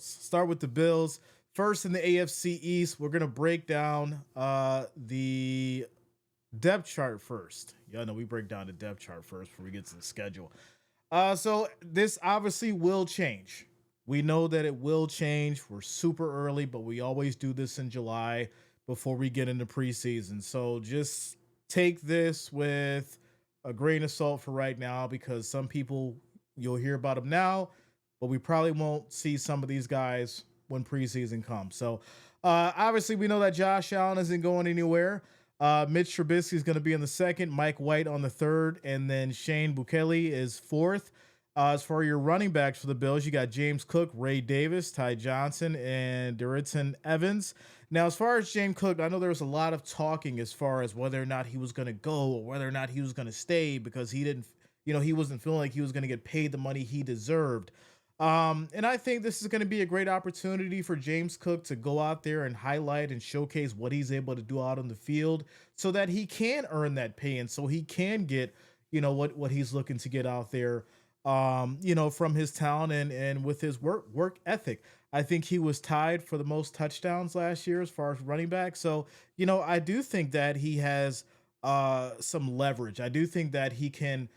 Start with the Bills. First in the AFC East, we're gonna break down the depth chart first. Y'all know we break down the depth chart first before we get to the schedule. So this obviously will change. We know that it will change. We're super early, but we always do this in July before we get into preseason. So just take this with a grain of salt for right now because some people you'll hear about them now, but we probably won't see some of these guys when preseason comes. So obviously we know that Josh Allen isn't going anywhere. Mitch Trubisky is going to be in the second, Mike White on the third, and then Shane Bukele is fourth. As for your running backs for the Bills, you got James Cook, Ray Davis, Ty Johnson, and Darrynton Evans. Now, as far as James Cook, I know there was a lot of talking as far as whether or not he was going to go or whether or not he was going to stay because he didn't, he wasn't feeling like he was going to get paid the money he deserved. And I think this is going to be a great opportunity for James Cook to go out there and highlight and showcase what he's able to do out on the field so that he can earn that pay and so he can get, what he's looking to get out there, from his talent and with his work ethic. I think he was tied for the most touchdowns last year as far as running back. So, I do think that he has some leverage. I do think that he can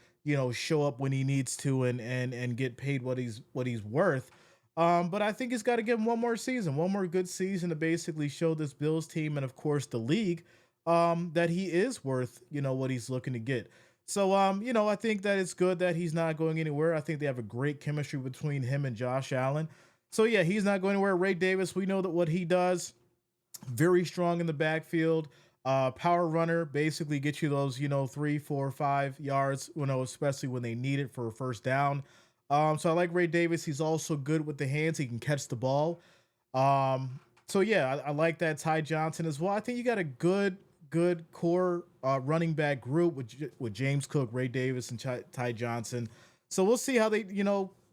show up when he needs to and get paid what he's worth. But I think he's got to give him one more season, one more good season to basically show this Bills team and of course the league that he is worth what he's looking to get. So I think that it's good that he's not going anywhere. I think they have a great chemistry between him and Josh Allen. So yeah, he's not going anywhere. Ray Davis, we know that what he does, very strong in the backfield. Power runner, basically get you those, 3, 4, 5 yards, especially when they need it for a first down. So I like Ray Davis. He's also good with the hands. He can catch the ball. So yeah, I like that. Ty Johnson as well. I think you got a good core running back group with James Cook, Ray Davis, and Ty Johnson. So we'll see how they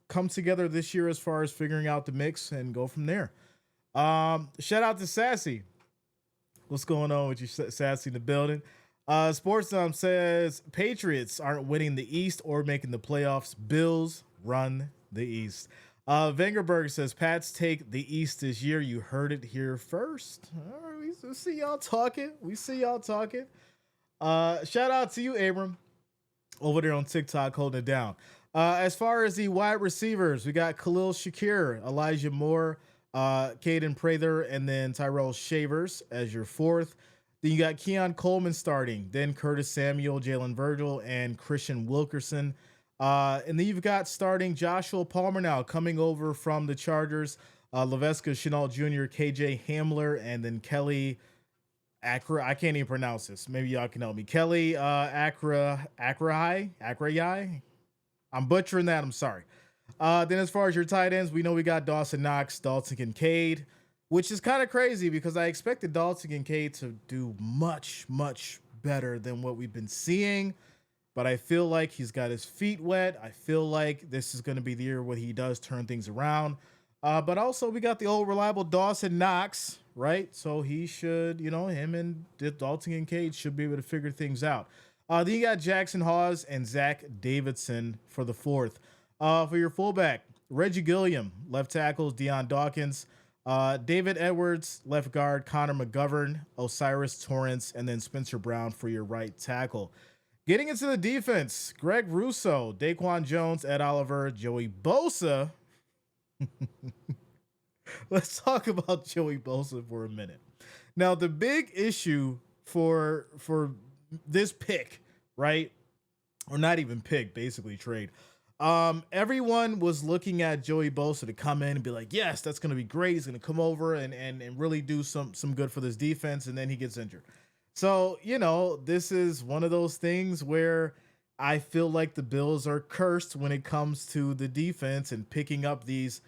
come together this year as far as figuring out the mix and go from there. Shout out to Sassy. What's going on with you, Sassy, in the building? Sports says Patriots aren't winning the East or making the playoffs. Bills run the East. Vengerberg says Pats take the East this year. You heard it here first. All right, we see y'all talking. We see y'all talking. Shout out to you, Abram, over there on TikTok holding it down. As far as the wide receivers, we got Khalil Shakir, Elijah Moore, Caden Prather, and then Tyrell Shavers as your fourth. Then you got Keon Coleman starting, then Curtis Samuel, Jalen Virgil, and Christian Wilkerson. And then you've got starting Joshua Palmer now coming over from the Chargers, Laveska Chenault Jr., KJ Hamler, and then Kelly Acra. I can't even pronounce this. Maybe y'all can help me. Kelly Acrahai. I'm butchering that. I'm sorry. Then as far as your tight ends, we know we got Dawson Knox, Dalton Kincaid, which is kind of crazy because I expected Dalton Kincaid to do much, much better than what we've been seeing. But I feel like he's got his feet wet. I feel like this is going to be the year where he does turn things around. But also we got the old reliable Dawson Knox, right? So he should, him and Dalton Kincaid should be able to figure things out. Then you got Jackson Hawes and Zach Davidson for the fourth. For your fullback, Reggie Gilliam, left tackles, Deion Dawkins, David Edwards, left guard, Connor McGovern, Osiris Torrance, and then Spencer Brown for your right tackle. Getting into the defense, Greg Russo, Daquan Jones, Ed Oliver, Joey Bosa. Let's talk about Joey Bosa for a minute. Now, the big issue for this pick, right? Or not even pick, basically trade. Everyone was looking at Joey Bosa to come in and be like, yes, that's going to be great. He's going to come over and really do some good for this defense. And then he gets injured. So, this is one of those things where I feel like the Bills are cursed when it comes to the defense and picking up these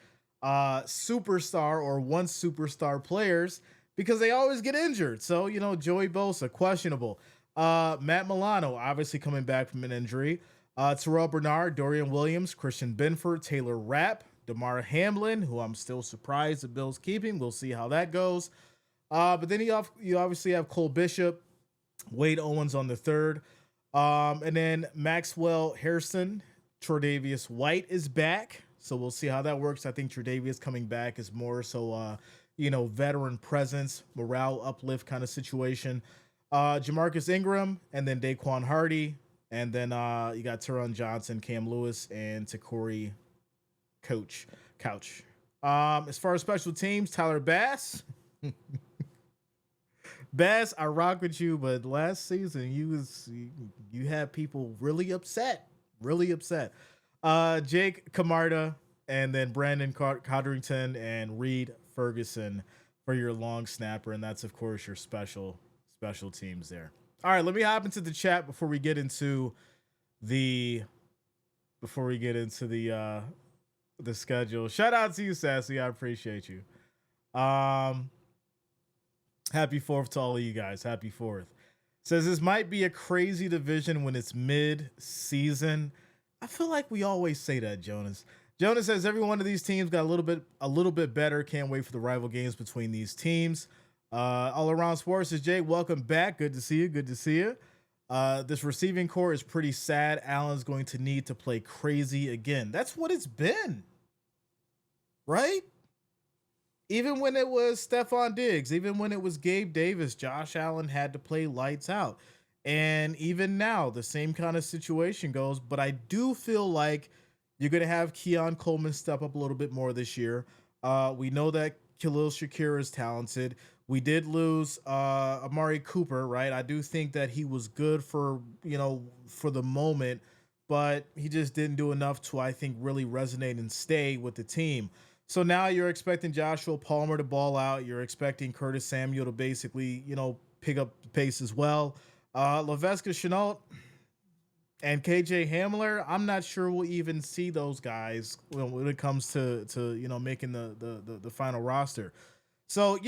superstar or once superstar players because they always get injured. So, Joey Bosa, questionable. Matt Milano, obviously coming back from an injury. Terrell Bernard, Dorian Williams, Christian Benford, Taylor Rapp, DeMar Hamlin, who I'm still surprised the Bills keeping. We'll see how that goes. But then you obviously have Cole Bishop, Wade Owens on the third. And then Maxwell Harrison, Tre'Davious White is back. So we'll see how that works. I think Tre'Davious coming back is more so, veteran presence, morale uplift kind of situation. Jamarcus Ingram, and then Daquan Hardy, and then you got Teron Johnson, Cam Lewis, and Takori Couch. As far as special teams, Tyler Bass. Bass, I rock with you, but last season you had people really upset, really upset. Jake Camarda, and then Brandon Codrington and Reed Ferguson for your long snapper, and that's of course your special teams there. All right, let me hop into the chat the before we get into the schedule. Shout out to you, Sassy. I appreciate you. Um, Happy Fourth to all of you guys. Happy Fourth. Says this might be a crazy division when it's mid-season. I feel like we always say that, Jonas. Jonas says every one of these teams got a little bit better. Can't wait for the rival games between these teams. All around sports is Jay. Welcome back. Good to see you. Good to see you. This receiving core is pretty sad. Allen's going to need to play crazy again. That's what it's been, right? Even when it was Stephon Diggs, even when it was Gabe Davis, Josh Allen had to play lights out. And even now, the same kind of situation goes. But I do feel like you're going to have Keon Coleman step up a little bit more this year. We know that Khalil Shakir is talented. We did lose Amari Cooper, right? I do think that he was good for the moment, but he just didn't do enough to, I think, really resonate and stay with the team. So now you're expecting Joshua Palmer to ball out. You're expecting Curtis Samuel to basically, pick up the pace as well. Laviska Shenault and KJ Hamler, I'm not sure we'll even see those guys when it comes to making the final roster. So,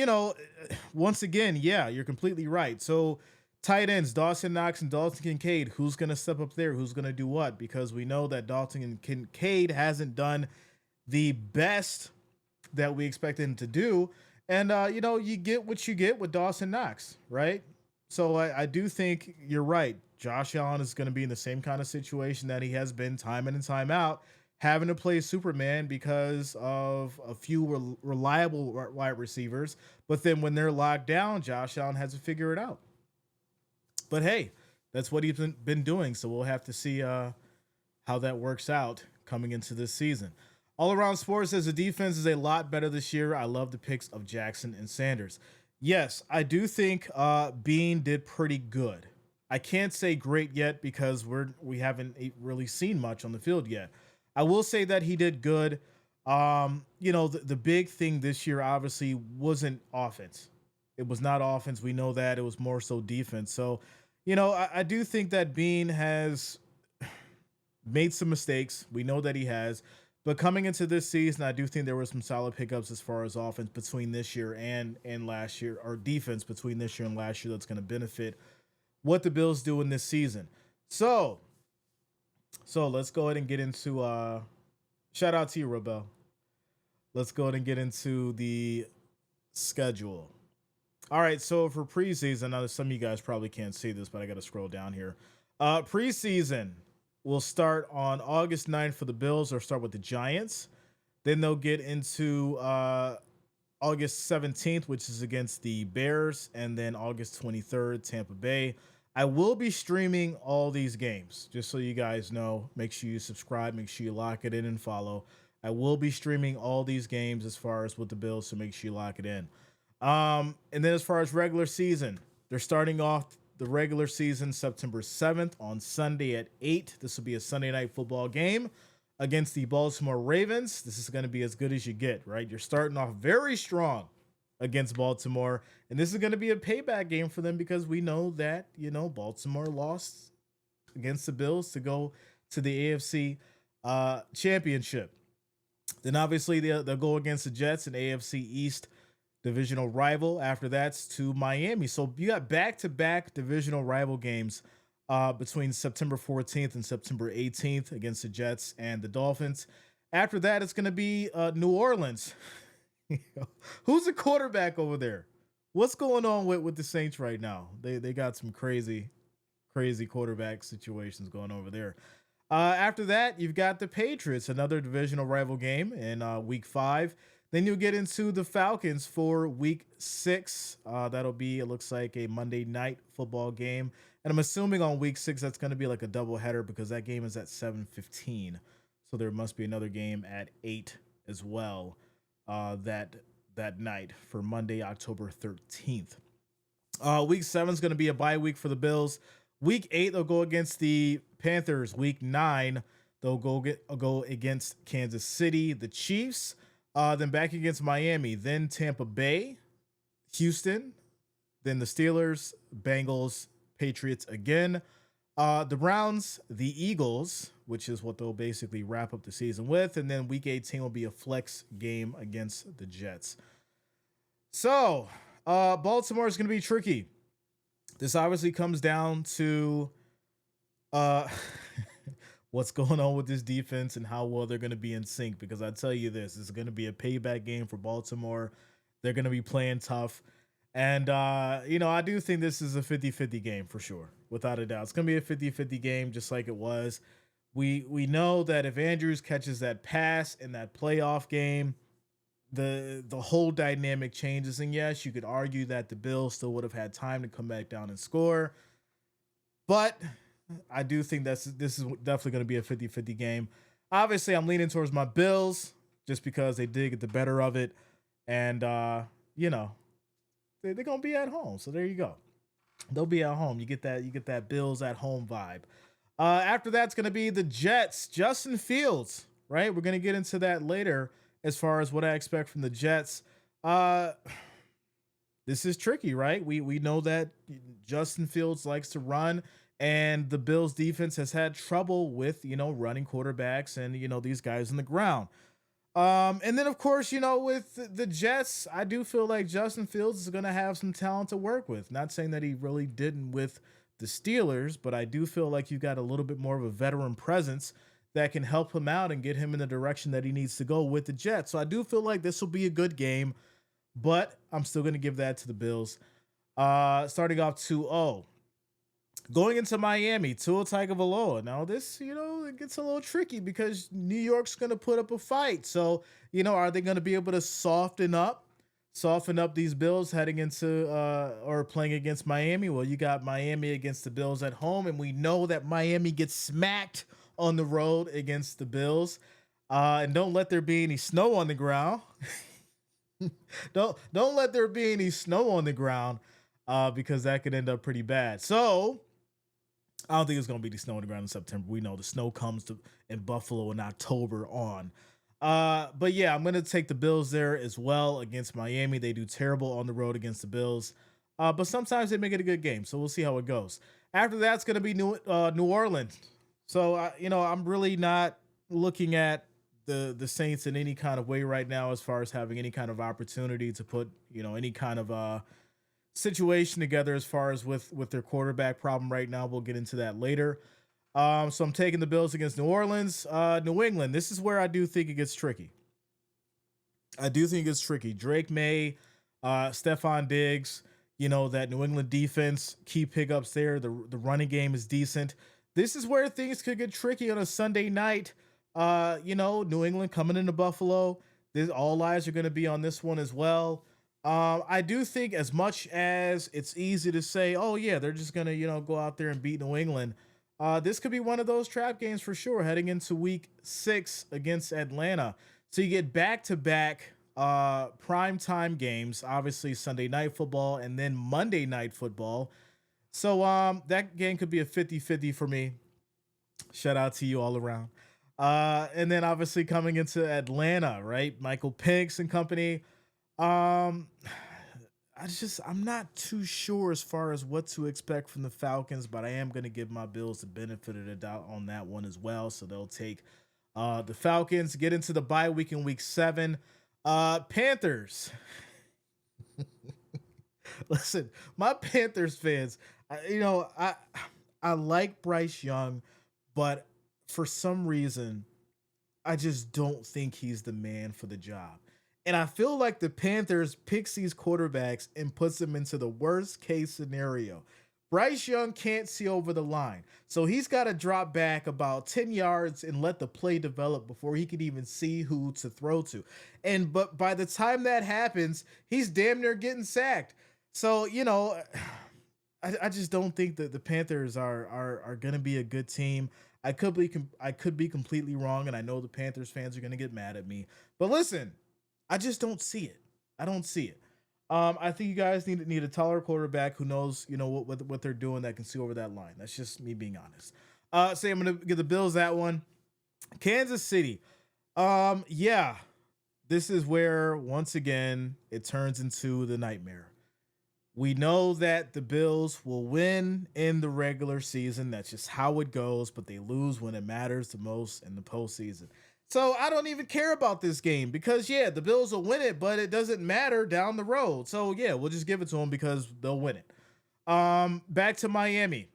once again, yeah, you're completely right. So tight ends, Dawson Knox and Dalton Kincaid, who's going to step up there? Who's going to do what? Because we know that Dalton and Kincaid hasn't done the best that we expected him to do. And, you get what you get with Dawson Knox, right? So I do think you're right. Josh Allen is going to be in the same kind of situation that he has been time in and time out, having to play Superman because of a few reliable wide receivers. But then when they're locked down, Josh Allen has to figure it out. But hey, that's what he's been doing. So we'll have to see how that works out coming into this season. All Around Sports says the defense is a lot better this year. I love the picks of Jackson and Sanders. Yes, I do think Bean did pretty good. I can't say great yet because we haven't really seen much on the field yet. I will say that he did good. The big thing this year obviously wasn't offense. It was not offense. We know that. It was more so defense. So, I do think that Bean has made some mistakes. We know that he has. But coming into this season, I do think there were some solid pickups as far as offense between this year and last year, or defense between this year and last year that's going to benefit what the Bills do in this season. So let's go ahead and get into shout out to you, Rebel. Let's go ahead and get into the schedule. All right, so for preseason, I know some of you guys probably can't see this, but I got to scroll down here. Preseason will start on August 9th for the Bills, or start with the Giants. Then they'll get into August 17th, which is against the Bears, and then August 23rd, Tampa Bay. I will be streaming all these games, just so you guys know. Make sure you subscribe, make sure you lock it in and follow. I will be streaming all these games as far as with the Bills, so make sure you lock it in. And then as far as regular season, they're starting off the regular season September 7th on Sunday at 8. This will be a Sunday night football game against the Baltimore Ravens. This is going to be as good as you get, right? You're starting off very strong against Baltimore, and this is going to be a payback game for them because we know that, Baltimore lost against the Bills to go to the AFC championship. Then obviously they'll go against the Jets, an AFC East divisional rival. After that's to Miami. So you got back-to-back divisional rival games between September 14th and September 18th against the Jets and the Dolphins. After that, it's going to be New Orleans. Who's the quarterback over there? What's going on with the Saints right now? They got some crazy quarterback situations going over there. After that, you've got the Patriots, another divisional rival game in week 5. Then you'll get into the Falcons for week 6. That'll be, it looks like, a Monday night football game. And I'm assuming on week 6 that's going to be like a doubleheader because that game is at 7:15. So there must be another game at 8 as well that night for Monday, October 13th. Week 7 is going to be a bye week for the Bills. Week 8, they'll go against the Panthers. Week 9, they'll go against Kansas City, the Chiefs, then back against Miami, then Tampa Bay, Houston, then the Steelers, Bengals, Patriots again, the Browns, the Eagles, which is what they'll basically wrap up the season with, and then week 18 will be a flex game against the Jets. So, Baltimore is going to be tricky. This obviously comes down to uh, what's going on with this defense and how well they're going to be in sync. Because I tell you this is going to be a payback game for Baltimore. They're going to be playing tough. And, I do think this is a 50-50 game for sure, without a doubt. It's going to be a 50-50 game just like it was. We know that if Andrews catches that pass in that playoff game, the whole dynamic changes. And yes, you could argue that the Bills still would have had time to come back down and score, but I do think this is definitely going to be a 50-50 game. Obviously, I'm leaning towards my Bills just because they did get the better of it, and they're going to be at home. So there you go. They'll be at home. You get that Bills at home vibe. After that's going to be the Jets, Justin Fields, right? We're going to get into that later as far as what I expect from the Jets. This is tricky, right? We know that Justin Fields likes to run, and the Bills defense has had trouble with, running quarterbacks and, these guys on the ground. And then of course, with the Jets, I do feel like Justin Fields is going to have some talent to work with. Not saying that he really didn't with the Steelers, but I do feel like you got a little bit more of a veteran presence that can help him out and get him in the direction that he needs to go with the Jets. So I do feel like this will be a good game, but I'm still going to give that to the Bills. Starting off 2-0. Going into Miami, Tua Tagovailoa. Now this, it gets a little tricky because New York's going to put up a fight. So, are they going to be able to soften up these Bills heading into or playing against Miami? Well, you got Miami against the Bills at home, and we know that Miami gets smacked on the road against the Bills. And don't let there be any snow on the ground. don't let there be any snow on the ground because that could end up pretty bad. So I don't think it's going to be the snow on the ground in September. We know the snow comes in Buffalo in October on. But yeah, I'm going to take the Bills there as well against Miami. They do terrible on the road against the Bills. But sometimes they make it a good game. So we'll see how it goes. After that's going to be New Orleans. So, I'm really not looking at the Saints in any kind of way right now as far as having any kind of opportunity to put, any kind of situation together as far as with their quarterback problem right now. We'll get into that later. So I'm taking the Bills against New Orleans. New England, this is where I do think it gets tricky. Drake May, Stephon Diggs, that New England defense, key pickups there. The running game is decent. This is where things could get tricky on a Sunday night. New England coming into Buffalo. All eyes are going to be on this one as well. I do think as much as it's easy to say, oh yeah, they're just going to, go out there and beat New England. This could be one of those trap games for sure heading into week 6 against Atlanta. So you get back-to-back prime time games, obviously Sunday night football and then Monday night football. So that game could be a 50-50 for me. Shout out to you all around. And then obviously coming into Atlanta, right? Michael Penix and company. I'm not too sure as far as what to expect from the Falcons, but I am going to give my Bills the benefit of the doubt on that one as well. So they'll take the Falcons, get into the bye week in week 7. Panthers. Listen, my Panthers fans, I like Bryce Young, but for some reason, I just don't think he's the man for the job. And I feel like the Panthers picks these quarterbacks and puts them into the worst case scenario. Bryce Young can't see over the line. So he's got to drop back about 10 yards and let the play develop before he can even see who to throw to. But by the time that happens, he's damn near getting sacked. So, I just don't think that the Panthers are going to be a good team. I could be completely wrong, and I know the Panthers fans are going to get mad at me. But listen, I just don't see it. I don't see it. I think you guys need a taller quarterback who knows, what they're doing, that can see over that line. That's just me being honest. I'm gonna give the Bills that one. Kansas City. Yeah, this is where once again it turns into the nightmare. We know that the Bills will win in the regular season. That's just how it goes, but they lose when it matters the most in the postseason. So I don't even care about this game because, yeah, the Bills will win it, but it doesn't matter down the road. So, yeah, we'll just give it to them because they'll win it. Back to Miami.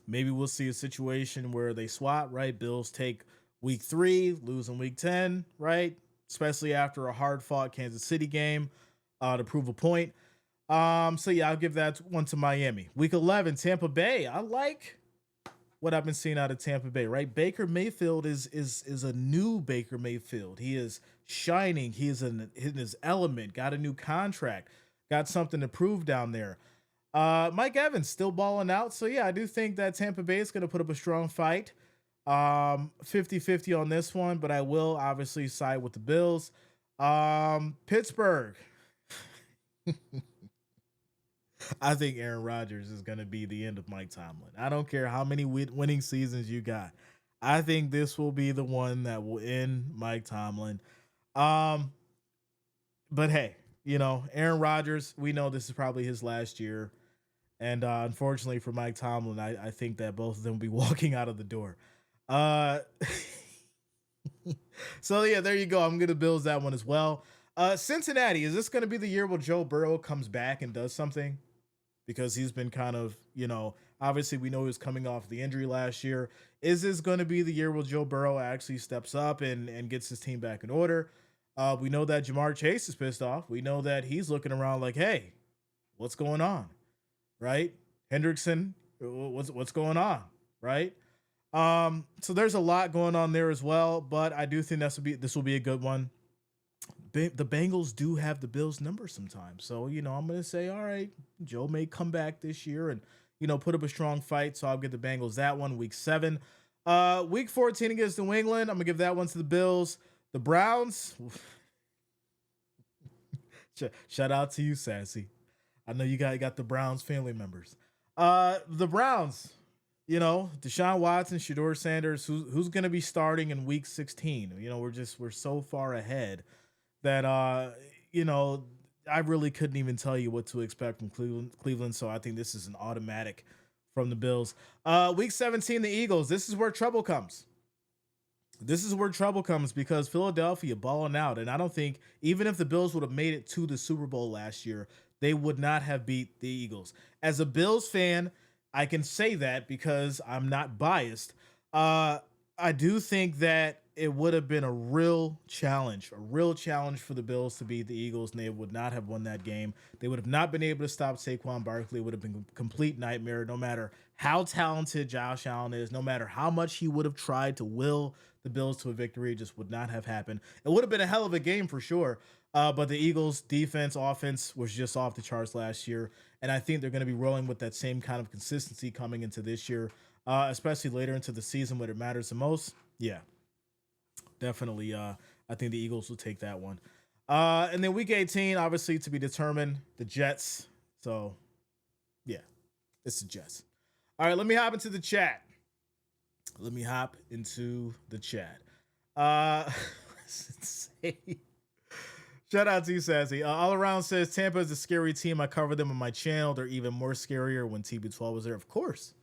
Maybe we'll see a situation where they swap, right? Bills take week 3, lose in week 10, right? Especially after a hard fought Kansas City game to prove a point. So yeah, I'll give that one to Miami. Week 11, Tampa Bay. I like what I've been seeing out of Tampa Bay, right? Baker Mayfield is a new Baker Mayfield. He is shining. He is in his element. Got a new contract. Got something to prove down there. Mike Evans still balling out. So yeah, I do think that Tampa Bay is going to put up a strong fight. 50-50 on this one, but I will obviously side with the Bills. Pittsburgh. I think Aaron Rodgers is going to be the end of Mike Tomlin. I don't care how many winning seasons you got. I think this will be the one that will end Mike Tomlin. But hey, Aaron Rodgers, we know this is probably his last year. And unfortunately for Mike Tomlin, I think that both of them will be walking out of the door. So yeah, there you go. I'm going to Bills that one as well. Cincinnati, is this going to be the year where Joe Burrow comes back and does something? Because he's been kind of, obviously we know he was coming off the injury last year. Is this going to be the year where Joe Burrow actually steps up and gets his team back in order? We know that Jamar Chase is pissed off. We know that he's looking around like, hey, what's going on? Right? Hendrickson, what's going on? Right? So there's a lot going on there as well, but I do think this will be a good one. The Bengals do have the Bills number sometimes. So, I'm going to say, all right, Joe may come back this year and, put up a strong fight. So I'll give the Bengals that one. Week 7. Week 14 against New England. I'm going to give that one to the Bills. The Browns. Shout out to you, Sassy. I know you got the Browns family members. The Browns, Deshaun Watson, Shedeur Sanders, who's going to be starting in week 16. We're so far ahead that I really couldn't even tell you what to expect from Cleveland. So I think this is an automatic from the Bills. Week 17, the Eagles. This is where trouble comes. Because Philadelphia balling out, and I don't think even if the Bills would have made it to the Super Bowl last year, they would not have beat the Eagles. As a Bills fan, I can say that because I'm not biased. I do think that it would have been a real challenge for the Bills to beat the Eagles, and they would not have won that game. They would have not been able to stop Saquon Barkley. It would have been a complete nightmare, no matter how talented Josh Allen is, no matter how much he would have tried to will the Bills to a victory. It just would not have happened. It would have been a hell of a game for sure, but the Eagles' defense, offense was just off the charts last year, and I think they're going to be rolling with that same kind of consistency coming into this year, especially later into the season when it matters the most. Yeah. Definitely, I think the Eagles will take that one. And then week 18, obviously to be determined, the Jets. So, yeah, it's the Jets. All right, let me hop into the chat. Shout out to you, Sassy. All Around says, Tampa is a scary team. I cover them on my channel. They're even more scarier when TB12 was there. Of course.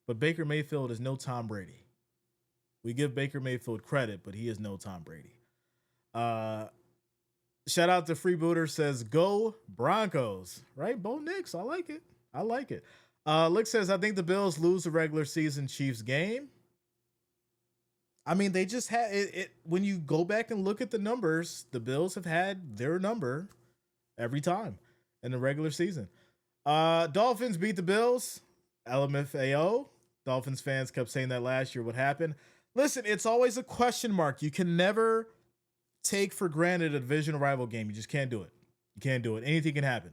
But Baker Mayfield is no Tom Brady. We give Baker Mayfield credit, but he is no Tom Brady. Shout out to Freebooter says, go Broncos. Right? Bo Nix. I like it. Lick says, I think the Bills lose the regular season Chiefs game. I mean, they just had it. When you go back and look at the numbers, the Bills have had their number every time in the regular season. Dolphins beat the Bills. LMFAO. Dolphins fans kept saying that last year. What happened? Listen, it's always a question mark. You can never take for granted a divisional rival game. You just can't do it. You can't do it. Anything can happen.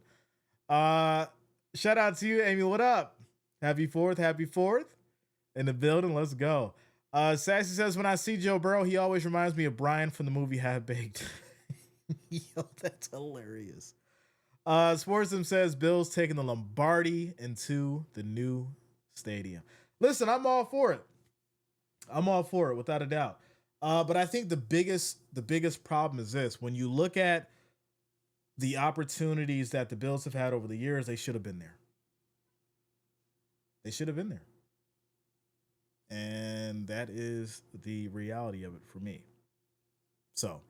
Uh, Shout out to you, Amy. What up? Happy fourth. Happy fourth. In the building. Let's go. Sassy says, when I see Joe Burrow, he always reminds me of Brian from the movie Half Baked. Yo, that's hilarious. Sportsum says Bills taking the Lombardi into the new stadium. Listen, I'm all for it. I'm all for it, without a doubt. But I think the biggest problem is this: when you look at the opportunities that the Bills have had over the years, they should have been there. They should have been there, and that is the reality of it for me. So,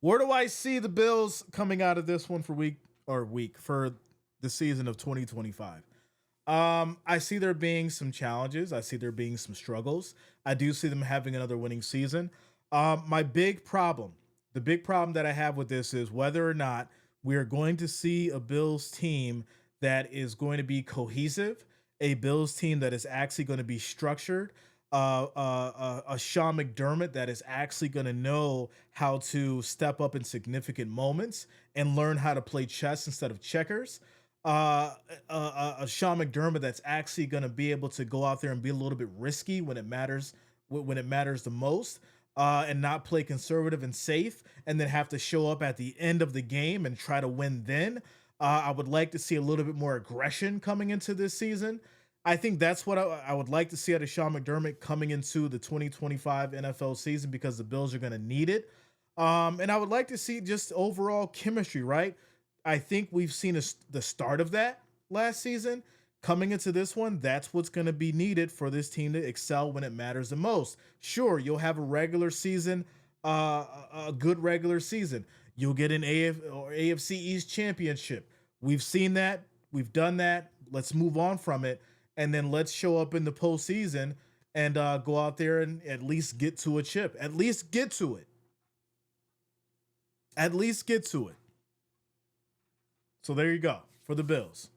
where do I see the Bills coming out of this one for for the season of 2025? I see there being some challenges. I see there being some struggles. I do see them having another winning season. My big problem, the big problem that I have with this is whether or not we are going to see a Bills team that is going to be cohesive, a Bills team that is actually going to be structured, a Sean McDermott that is actually going to know how to step up in significant moments and learn how to play chess instead of checkers. A Sean McDermott that's actually going to be able to go out there and be a little bit risky when it matters, when it matters the most, and not play conservative and safe, and then have to show up at the end of the game and try to win. Then I would like to see a little bit more aggression coming into this season. I think that's what I would like to see out of Sean McDermott coming into the 2025 NFL season, because the Bills are going to need it. And I would like to see just overall chemistry, right? I think we've seen the start of that last season. Coming into this one, that's what's going to be needed for this team to excel when it matters the most. Sure, you'll have a regular season, a good regular season. You'll get an AFC East championship. We've seen that. We've done that. Let's move on from it. And then let's show up in the postseason and go out there and at least get to a chip. At least get to it. At least get to it. So there you go for the Bills.